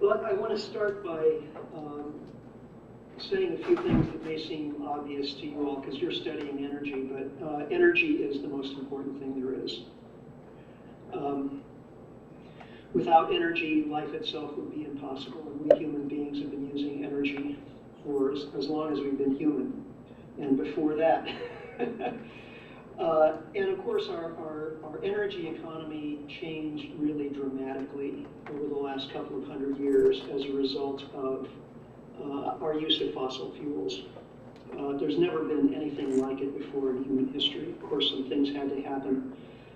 But I want to start by saying a few things that may seem obvious to you all because you're studying energy, but energy is the most important thing there is. Without energy, life itself would be impossible, and we human beings have been using energy for as long as we've been human, and before that. And of course, our energy economy changed really dramatically over the last couple of hundred years as a result of our use of fossil fuels. There's never been anything like it before in human history. Of course, some things had to happen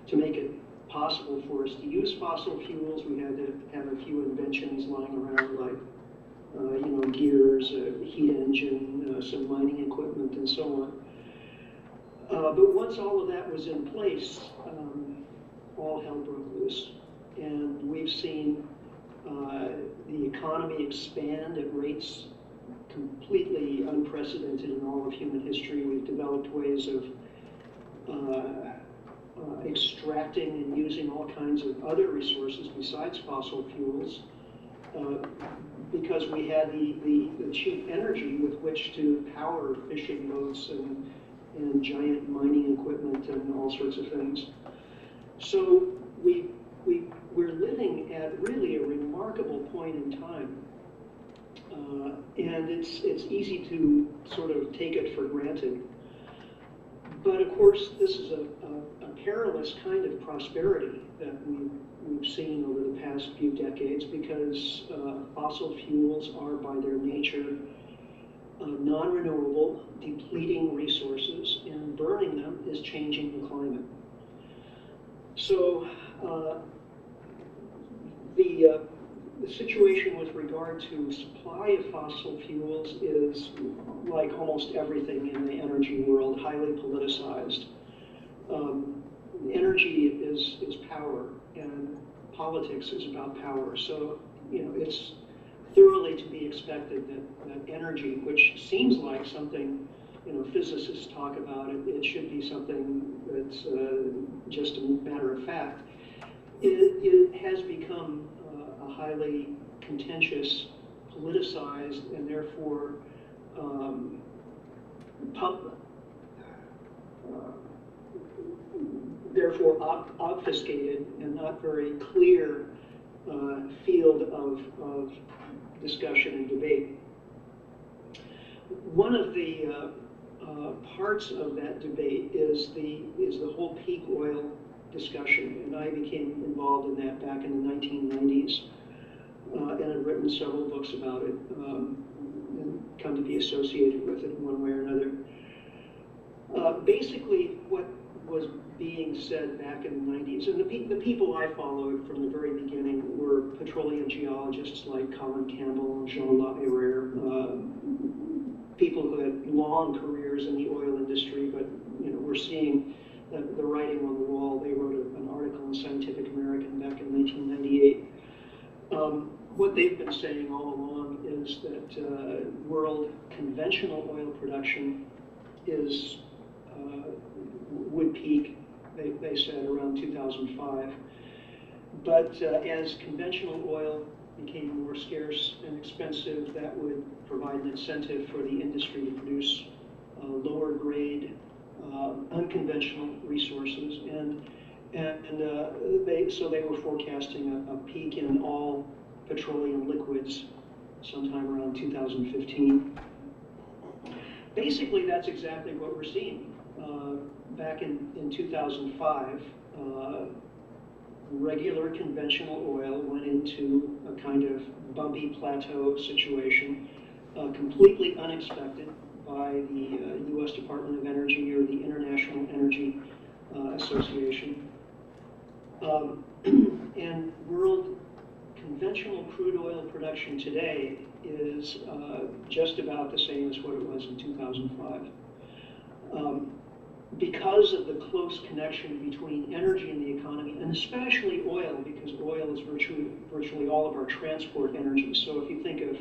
to make it possible for us to use fossil fuels. We had to have a few inventions lying around, like gears, a heat engine, some mining equipment, and so on. But once all of that was in place, all hell broke loose, and we've seen the economy expand at rates completely unprecedented in all of human history. We've developed ways of extracting and using all kinds of other resources besides fossil fuels because we had the cheap energy with which to power fishing boats and giant mining equipment and all sorts of things. So we're living at really a remarkable point in time. And it's easy to sort of take it for granted. But of course, this is a perilous kind of prosperity that we've seen over the past few decades because fossil fuels are by their nature non-renewable, depleting resources, and burning them is changing the climate. So the situation with regard to supply of fossil fuels is, like almost everything in the energy world, highly politicized. Energy is power, and politics is about power. So, it's thoroughly to be expected that energy, which seems like something, physicists talk about, it should be something that's just a matter of fact. It has become a highly contentious, politicized, and therefore obfuscated and not very clear field of discussion and debate. One of the parts of that debate is the whole peak oil discussion, and I became involved in that back in the 1990s, and I've written several books about it, and come to be associated with it in one way or another. Basically, what was being said back in the 90s, and the people I followed from the very beginning were petroleum geologists like Colin Campbell and Jean-Luc Herrera, people who had long careers in the oil industry, but we're seeing the writing on the wall. They wrote an article in Scientific American back in 1998. What they've been saying all along is that world conventional oil production would peak, they said, around 2005. But as conventional oil became more scarce and expensive, that would provide an incentive for the industry to produce lower grade, unconventional resources, so they were forecasting a peak in all petroleum liquids sometime around 2015. Basically, that's exactly what we're seeing. Back in 2005, regular conventional oil went into a kind of bumpy plateau situation, completely unexpected by the U.S. Department of Energy or the International Energy Association. And world conventional crude oil production today is just about the same as what it was in 2005. Because of the close connection between energy and the economy, and especially oil, because oil is virtually all of our transport energy. So if you think of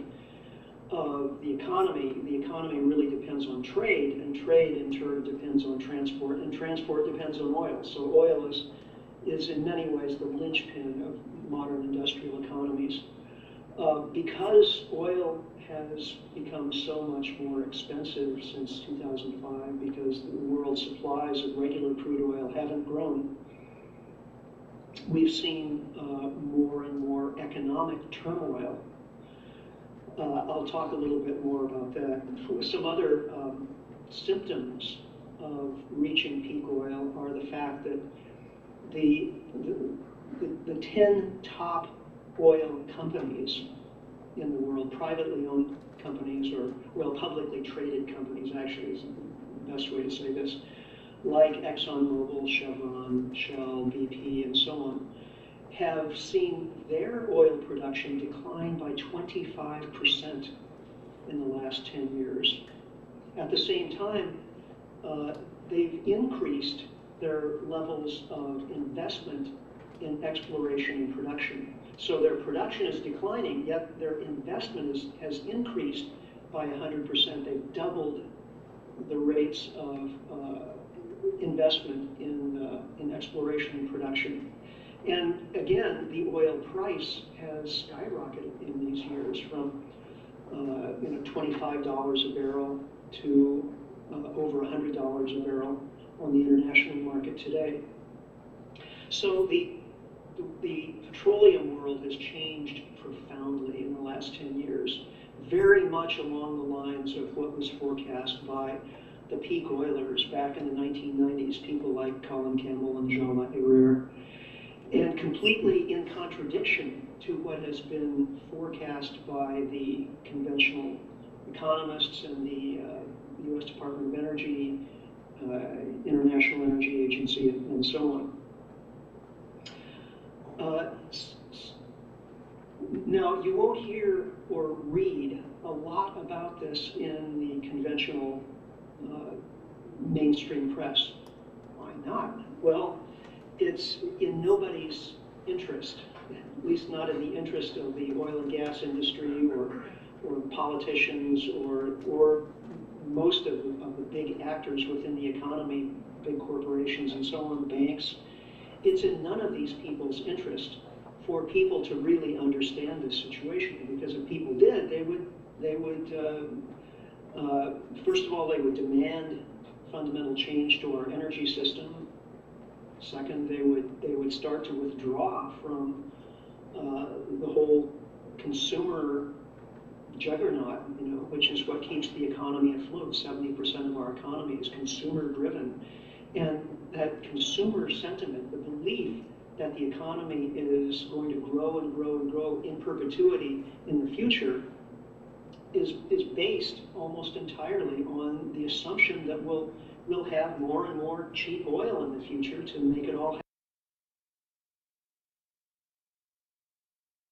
the economy really depends on trade, and trade in turn depends on transport, and transport depends on oil. So oil is in many ways the linchpin of modern industrial economies. Because oil has become so much more expensive since 2005, because the world supplies of regular crude oil haven't grown, we've seen more and more economic turmoil. I'll talk a little bit more about that. Some other symptoms of reaching peak oil are the fact that the 10 top oil companies in the world, privately owned companies, or, well, publicly traded companies actually is the best way to say this, like ExxonMobil, Chevron, Shell, BP, and so on, have seen their oil production decline by 25% in the last 10 years. At the same time, they've increased their levels of investment in exploration and production. So their production is declining, yet their investment has increased by 100%. They've doubled the rates of investment in exploration and production. And again, the oil price has skyrocketed in these years from $25 a barrel to over $100 a barrel on the international market today. So the petroleum world has changed profoundly in the last 10 years, very much along the lines of what was forecast by the peak oilers back in the 1990s, people like Colin Campbell and Jean Herrera, and completely in contradiction to what has been forecast by the conventional economists and the U.S. Department of Energy, International Energy Agency, and so on. Now, you won't hear or read a lot about this in the conventional mainstream press. Why not? Well, it's in nobody's interest, at least not in the interest of the oil and gas industry or politicians or most of the big actors within the economy, big corporations and so on, banks. It's in none of these people's interest for people to really understand this situation, because if people did, they would first of all, they would demand fundamental change to our energy system. Second, they would start to withdraw from the whole consumer juggernaut, which is what keeps the economy afloat. 70% of our economy is consumer-driven, and that consumer sentiment, the belief that the economy is going to grow and grow and grow in perpetuity in the future, is based almost entirely on the assumption that we'll have more and more cheap oil in the future to make it all happen.